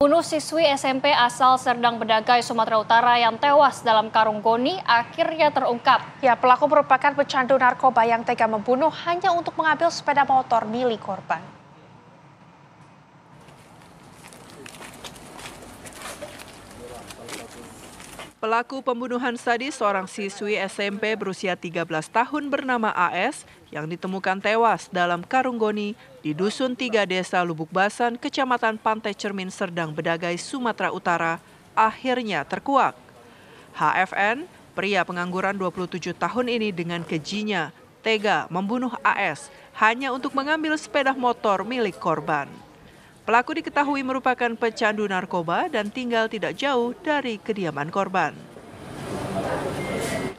Bunuh siswi SMP asal Serdang Bedagai, Sumatera Utara yang tewas dalam karung goni akhirnya terungkap. Ya, pelaku merupakan pecandu narkoba yang tega membunuh hanya untuk mengambil sepeda motor milik korban. Pelaku pembunuhan sadis seorang siswi SMP berusia 13 tahun bernama AS yang ditemukan tewas dalam karung goni di Dusun 3 Desa Lubuk Basan, Kecamatan Pantai Cermin, Serdang Bedagai, Sumatera Utara, akhirnya terkuak. HFN, pria pengangguran 27 tahun ini dengan kejinya tega membunuh AS hanya untuk mengambil sepeda motor milik korban. Pelaku diketahui merupakan pecandu narkoba dan tinggal tidak jauh dari kediaman korban.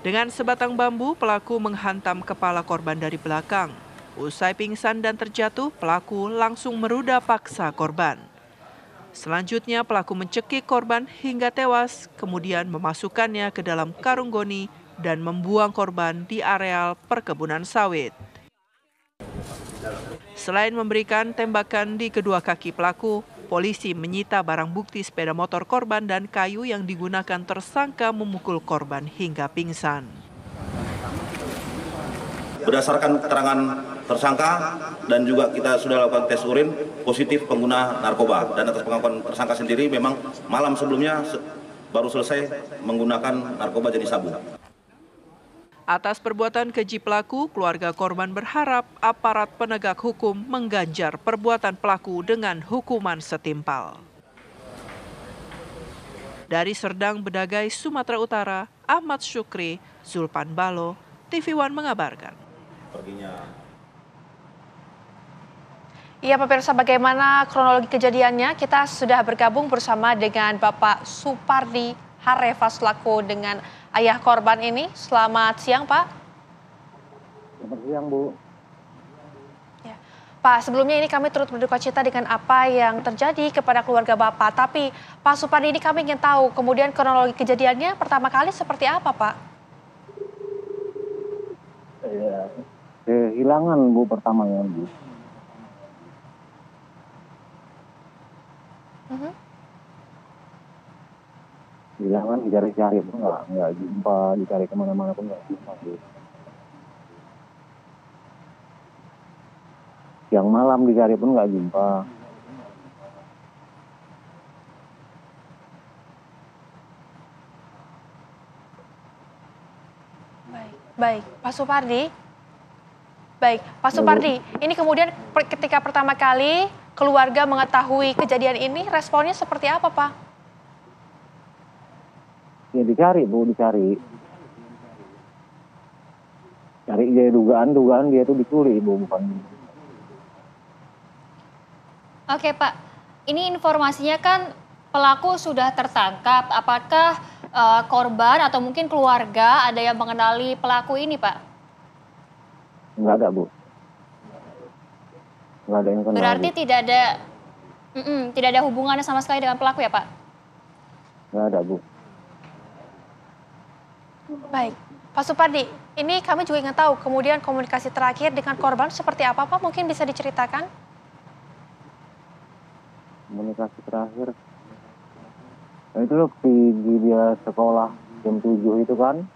Dengan sebatang bambu, pelaku menghantam kepala korban dari belakang. Usai pingsan dan terjatuh, pelaku langsung meruda paksa korban. Selanjutnya, pelaku mencekik korban hingga tewas, kemudian memasukkannya ke dalam karung goni dan membuang korban di areal perkebunan sawit. Selain memberikan tembakan di kedua kaki pelaku, polisi menyita barang bukti sepeda motor korban dan kayu yang digunakan tersangka memukul korban hingga pingsan. Berdasarkan keterangan tersangka dan juga kita sudah lakukan tes urin positif pengguna narkoba, dan atas pengakuan tersangka sendiri memang malam sebelumnya baru selesai menggunakan narkoba jenis sabu. Atas perbuatan keji pelaku, keluarga korban berharap aparat penegak hukum mengganjar perbuatan pelaku dengan hukuman setimpal. Dari Serdang Bedagai, Sumatera Utara, Ahmad Syukri, Zulpan Balo, TV One mengabarkan. Iya, pemirsa, bagaimana kronologi kejadiannya? Kita sudah bergabung bersama dengan Bapak Supardi Harefa selaku dengan ayah korban ini. Selamat siang, Pak. Selamat siang, Bu. Ya. Pak, sebelumnya ini kami turut berduka cita dengan apa yang terjadi kepada keluarga Bapak. Tapi Pak Supardi, ini kami ingin tahu kemudian kronologi kejadiannya pertama kali seperti apa, Pak? Ya, kehilangan, Bu, pertamanya, Bu. Kehilangan, dicari-cari pun nggak jumpa, dicari kemana-mana pun nggak jumpa, Bu. Siang malam dicari pun nggak jumpa. Baik, Pak Supardi. Baik, Pak Supardi, ini kemudian ketika pertama kali keluarga mengetahui kejadian ini, responnya seperti apa, Pak? Ya dicari, Bu, dicari. Cari dia dugaan dia itu diculik, Bu, bukan. Oke Pak, ini informasinya kan pelaku sudah tertangkap. Apakah korban atau mungkin keluarga ada yang mengenali pelaku ini, Pak? Nggak ada, Bu. Nggak ada yang kenal. Berarti Bu. tidak ada hubungannya sama sekali dengan pelaku ya, Pak? Nggak ada, Bu. Baik, Pak Supardi, ini kami juga ingin tahu kemudian komunikasi terakhir dengan korban seperti apa, Pak? Mungkin bisa diceritakan? Komunikasi terakhir. Nah, itu loh, dia sekolah jam 7 itu kan.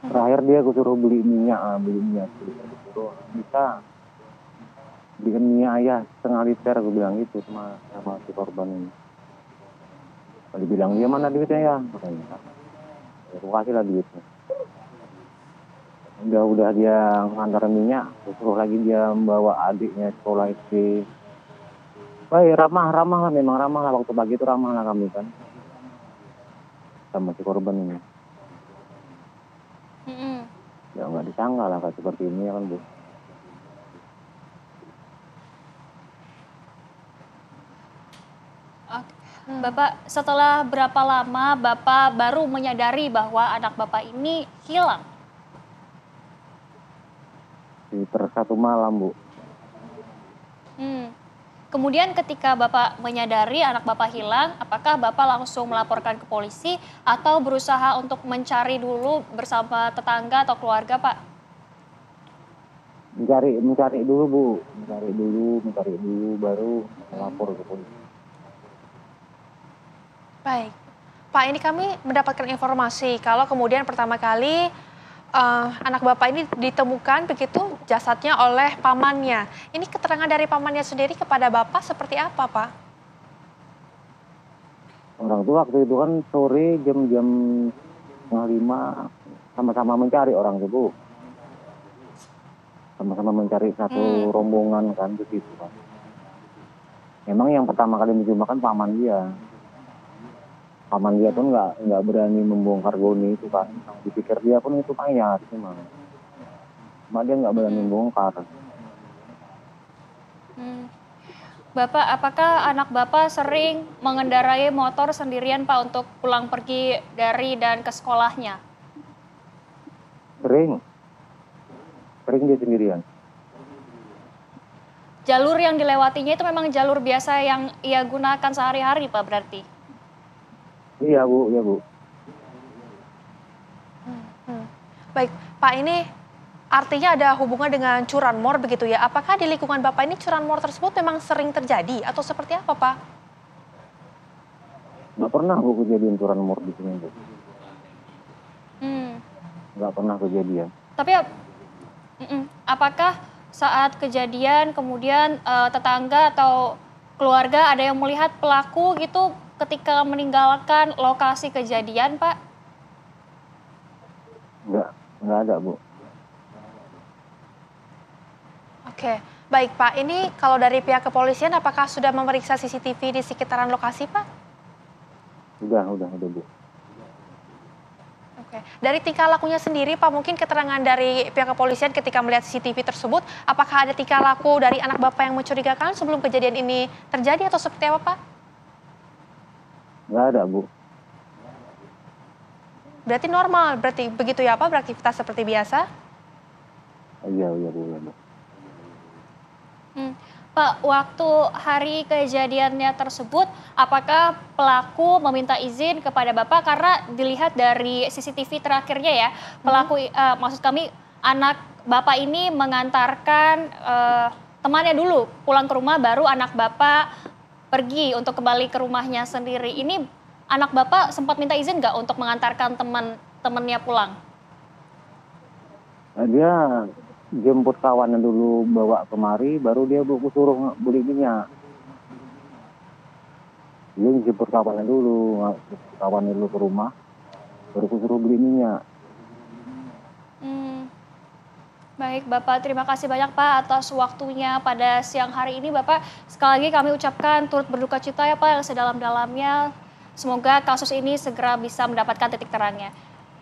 Terakhir dia kusuruh beli minyak. Disuruh, bisa belikan minyak ayah setengah liter, gue bilang gitu sama si korban ini. Kalau dibilang dia mana duitnya ya, makanya aku kasih lah duitnya. Udah dia ngantar minyak, suruh lagi dia membawa adiknya sekolah SD. Baik, ramah lah, memang ramah lah, waktu pagi itu ramah lah kami kan sama si korban ini. Ya nggak disangka lah kayak seperti ini ya kan, Bu. Bapak, setelah berapa lama Bapak baru menyadari bahwa anak Bapak ini hilang? Sekitar 1 malam, Bu. Kemudian ketika Bapak menyadari anak Bapak hilang, apakah Bapak langsung melaporkan ke polisi atau berusaha untuk mencari dulu bersama tetangga atau keluarga, Pak? Mencari dulu, Bu. Mencari dulu baru melapor ke polisi. Baik. Pak, ini kami mendapatkan informasi kalau kemudian pertama kali anak Bapak ini ditemukan begitu jasadnya oleh pamannya. Ini keterangan dari pamannya sendiri kepada Bapak seperti apa, Pak? Orang tua waktu itu kan sore jam-jam 4:30 sama-sama mencari orang itu, Bu. Sama-sama mencari satu rombongan kan begitu kan. Memang yang pertama kali mencium kan paman dia. Paman dia pun nggak berani membongkar goni itu kan. Dipikir dia pun itu mayat memang. Cuma dia nggak berani membongkar. Bapak, apakah anak Bapak sering mengendarai motor sendirian Pak untuk pulang pergi dari dan ke sekolahnya? Sering dia sendirian. Jalur yang dilewatinya itu memang jalur biasa yang ia gunakan sehari-hari Pak berarti? Iya Bu. Baik, Pak, ini artinya ada hubungan dengan curanmor begitu ya. Apakah di lingkungan Bapak ini curanmor tersebut memang sering terjadi atau seperti apa, Pak? Nggak pernah Bu kejadian curanmor di sini Bu. Nggak pernah kejadian. Tapi apakah saat kejadian kemudian tetangga atau keluarga ada yang melihat pelaku gitu ketika meninggalkan lokasi kejadian, Pak? Nggak ada Bu. Oke, baik Pak. Ini kalau dari pihak kepolisian apakah sudah memeriksa CCTV di sekitaran lokasi, Pak? Udah Bu. Oke. Dari tingkah lakunya sendiri, Pak, mungkin keterangan dari pihak kepolisian ketika melihat CCTV tersebut, apakah ada tingkah laku dari anak Bapak yang mencurigakan sebelum kejadian ini terjadi atau seperti apa, Pak? Nggak ada Bu. Berarti normal, berarti begitu ya Pak, beraktivitas seperti biasa? Iya Bu. Pak, waktu hari kejadiannya tersebut, apakah pelaku meminta izin kepada Bapak? Karena dilihat dari CCTV terakhirnya ya, pelaku, maksud kami anak Bapak ini mengantarkan temannya dulu pulang ke rumah, baru anak Bapak pergi untuk kembali ke rumahnya sendiri. Ini anak Bapak sempat minta izin nggak untuk mengantarkan teman-temannya pulang? Nah, dia jemput kawannya dulu bawa kemari, baru dia suruh beli minyak. Dia jemput kawannya dulu ke rumah, baru suruh beli minyak. Baik Bapak, terima kasih banyak Pak atas waktunya pada siang hari ini Bapak. Sekali lagi kami ucapkan turut berduka cita ya Pak yang sedalam-dalamnya. Semoga kasus ini segera bisa mendapatkan titik terangnya.